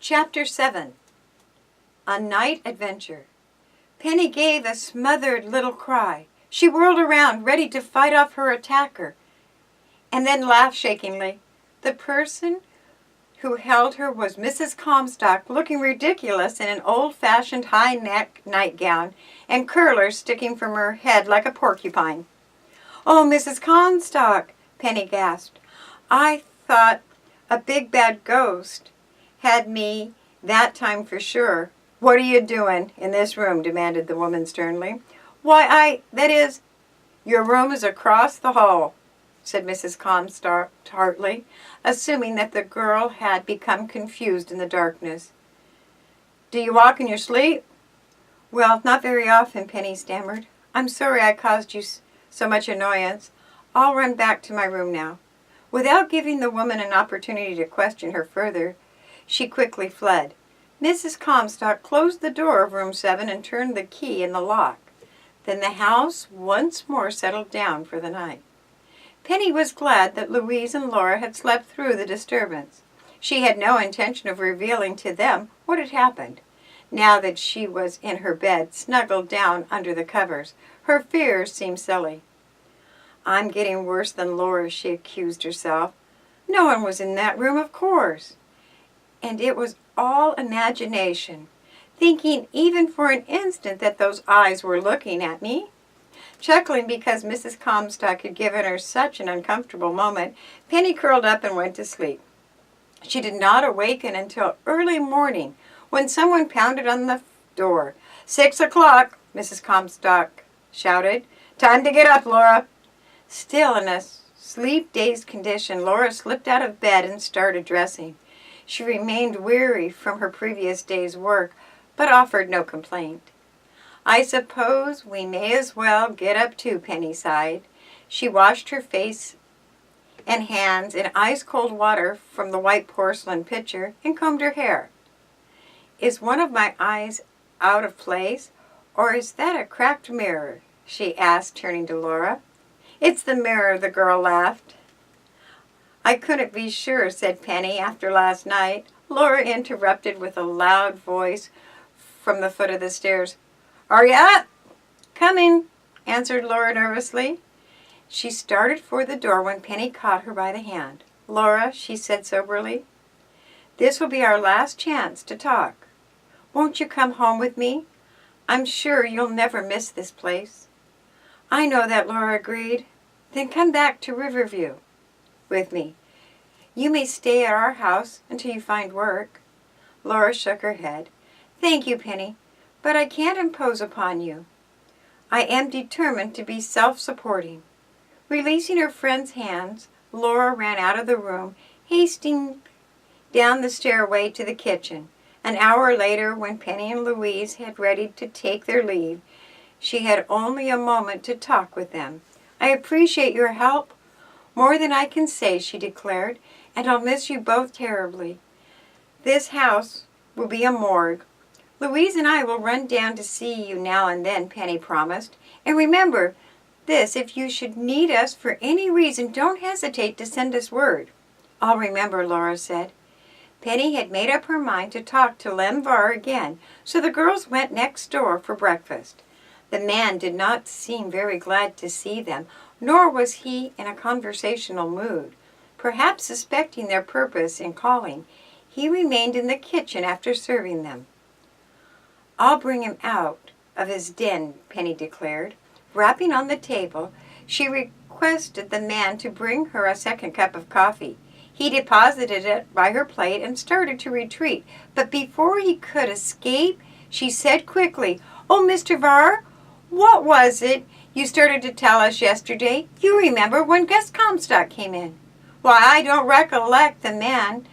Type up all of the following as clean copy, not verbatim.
Chapter 7. A Night Adventure. Penny gave a smothered little cry. She whirled around, ready to fight off her attacker, and then laughed shakingly. The person who held her was Mrs. Comstock, looking ridiculous in an old-fashioned high-neck nightgown and curlers sticking from her head like a porcupine. "Oh, Mrs. Comstock," Penny gasped. "I thought a big bad ghost had me that time for sure." "What are you doing in this room?" demanded the woman sternly. "Why, your room is across the hall," said Mrs. Comstock tartly, assuming that the girl had become confused in the darkness. "Do you walk in your sleep?" "Well, not very often," Penny stammered. "I'm sorry I caused you so much annoyance. I'll run back to my room now." Without giving the woman an opportunity to question her further, she quickly fled. Mrs. Comstock closed the door of room 7 and turned the key in the lock. Then the house once more settled down for the night. Penny was glad that Louise and Laura had slept through the disturbance. She had no intention of revealing to them what had happened. Now that she was in her bed, snuggled down under the covers, her fears seemed silly. "I'm getting worse than Laura," she accused herself. "No one was in that room, of course. And it was all imagination, thinking even for an instant that those eyes were looking at me." Chuckling because Mrs. Comstock had given her such an uncomfortable moment, Penny curled up and went to sleep. She did not awaken until early morning, when someone pounded on the door. "6 o'clock, Mrs. Comstock shouted. "Time to get up, Laura." Still in a sleep-dazed condition, Laura slipped out of bed and started dressing. She remained weary from her previous day's work, but offered no complaint. "I suppose we may as well get up too," Penny sighed. She washed her face and hands in ice-cold water from the white porcelain pitcher and combed her hair. "Is one of my eyes out of place, or is that a cracked mirror?" she asked, turning to Laura. "It's the mirror," the girl laughed. "I couldn't be sure," said Penny, "after last night." Laura interrupted with a loud voice from the foot of the stairs. "Are you up?" "Coming," answered Laura nervously. She started for the door when Penny caught her by the hand. "Laura," she said soberly, "this will be our last chance to talk. Won't you come home with me? I'm sure you'll never miss this place." "I know that," Laura agreed. "Then come back to Riverview with me. You may stay at our house until you find work." Laura shook her head. "Thank you, Penny, but I can't impose upon you. I am determined to be self-supporting." Releasing her friend's hands, Laura ran out of the room, hastening down the stairway to the kitchen. An hour later, when Penny and Louise had ready to take their leave, she had only a moment to talk with them. "I appreciate your help more than I can say," she declared, "and I'll miss you both terribly. This house will be a morgue." "Louise and I will run down to see you now and then," Penny promised. "And remember this, if you should need us for any reason, don't hesitate to send us word." "I'll remember," Laura said. Penny had made up her mind to talk to Lem Var again, so the girls went next door for breakfast. The man did not seem very glad to see them, nor was he in a conversational mood. Perhaps suspecting their purpose in calling, he remained in the kitchen after serving them. "I'll bring him out of his den," Penny declared. Rapping on the table, she requested the man to bring her a second cup of coffee. He deposited it by her plate and started to retreat, but before he could escape, she said quickly, "Oh, Mr. Var, what was it you started to tell us yesterday? You remember when Gus Comstock came in." "Why, I don't recollect," the man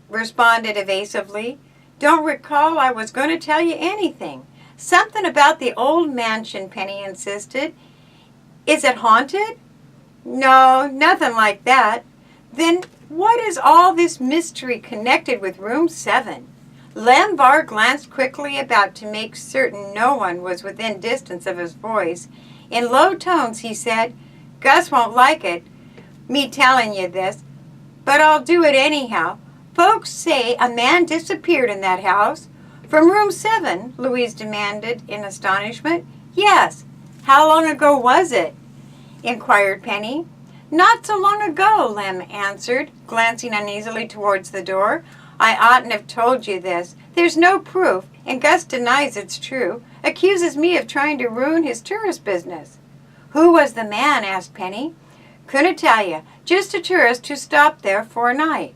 responded evasively. "Don't recall I was going to tell you anything." "Something about the old mansion," Penny insisted. "Is it haunted?" "No, nothing like that." "Then what is all this mystery connected with room 7? Lem Var glanced quickly about to make certain no one was within distance of his voice. In low tones he said, "Gus won't like it, me telling you this, but I'll do it anyhow. Folks say a man disappeared in that house. From room 7, Louise demanded in astonishment. Yes. How long ago was it? Inquired Penny. Not so long ago, Lem answered, glancing uneasily towards the door. I oughtn't have told you this. There's no proof, and Gus denies it's true. Accuses me of trying to ruin his tourist business. Who was the man? Asked Penny. Couldn't tell you. Just a tourist who stopped there for a night.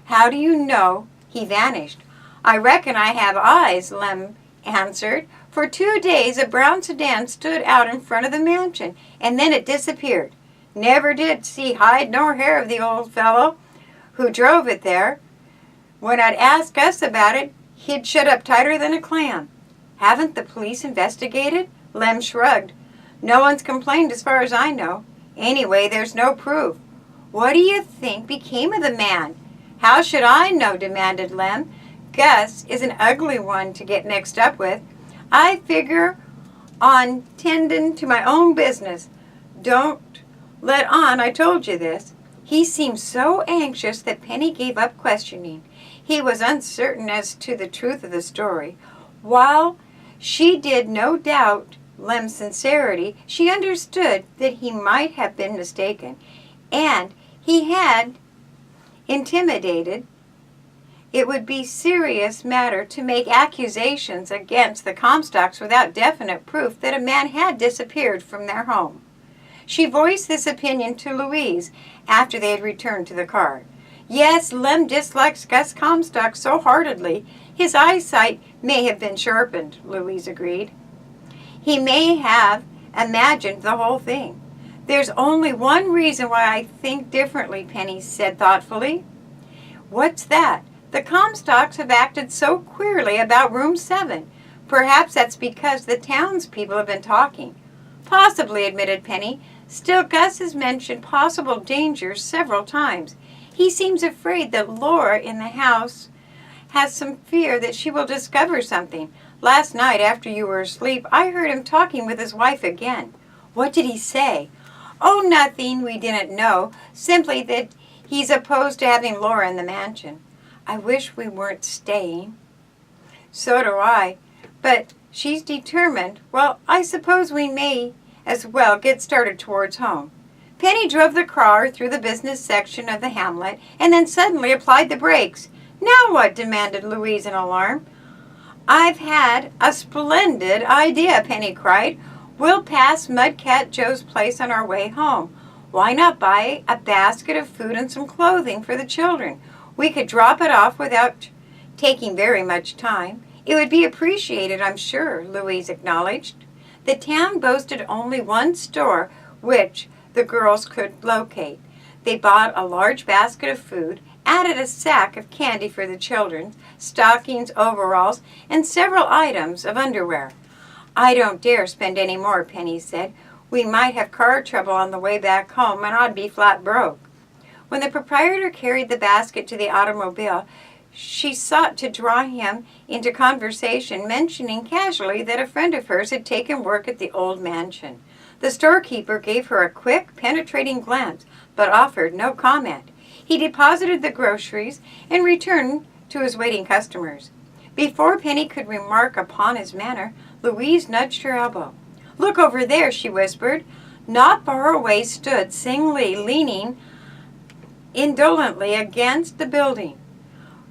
How do you know he vanished? I reckon I have eyes, Lem answered. For 2 days a brown sedan stood out in front of the mansion, and then it disappeared. Never did see hide nor hair of the old fellow who drove it there. When I'd ask Gus about it, he'd shut up tighter than a clam. Haven't the police investigated? Lem shrugged. No one's complained as far as I know. Anyway, there's no proof. What do you think became of the man? How should I know? Demanded Lem. Gus is an ugly one to get mixed up with. I figure on tending to my own business. Don't let on I told you this. He seemed so anxious that Penny gave up questioning. He was uncertain as to the truth of the story. While she did no doubt Lem's sincerity, she understood that he might have been mistaken, and he had intimidated. It would be a serious matter to make accusations against the Comstocks without definite proof that a man had disappeared from their home. She voiced this opinion to Louise after they had returned to the car. Yes, Lem dislikes Gus Comstock so heartedly, his eyesight may have been sharpened, Louise agreed. He may have imagined the whole thing. There's only one reason why I think differently, Penny said thoughtfully. What's that? The Comstocks have acted so queerly about room 7. Perhaps that's because the townspeople have been talking. Possibly, admitted Penny. Still, Gus has mentioned possible dangers several times. He seems afraid that Laura in the house has some fear that she will discover something. Last night, after you were asleep, I heard him talking with his wife again. What did he say? Oh, nothing we didn't know. Simply that he's opposed to having Laura in the mansion. I wish we weren't staying. So do I. But she's determined. Well, I suppose we may as well get started towards home. Penny drove the car through the business section of the hamlet and then suddenly applied the brakes. Now what? Demanded Louise in alarm. I've had a splendid idea, Penny cried. We'll pass Mudcat Joe's place on our way home. Why not buy a basket of food and some clothing for the children? We could drop it off without taking very much time. It would be appreciated, I'm sure, Louise acknowledged. The town boasted only one store which the girls could locate. They bought a large basket of food, added a sack of candy for the children, stockings, overalls, and several items of underwear. I don't dare spend any more, Penny said. We might have car trouble on the way back home, and I'd be flat broke. When the proprietor carried the basket to the automobile, she sought to draw him into conversation, mentioning casually that a friend of hers had taken work at the old mansion. The storekeeper gave her a quick, penetrating glance, but offered no comment. He deposited the groceries and returned to his waiting customers. Before Penny could remark upon his manner, Louise nudged her elbow. Look over there, she whispered. Not far away stood Sing Lee, leaning indolently against the building.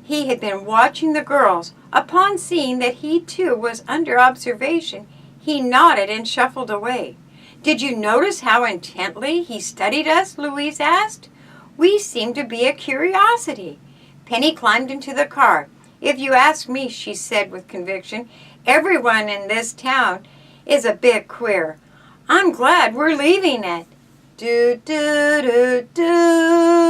He had been watching the girls. Upon seeing that he too was under observation, he nodded and shuffled away. Did you notice how intently he studied us? Louise asked. We seemed to be a curiosity. Penny climbed into the car. If you ask me, she said with conviction, everyone in this town is a bit queer. I'm glad we're leaving it. Do, do, do, do.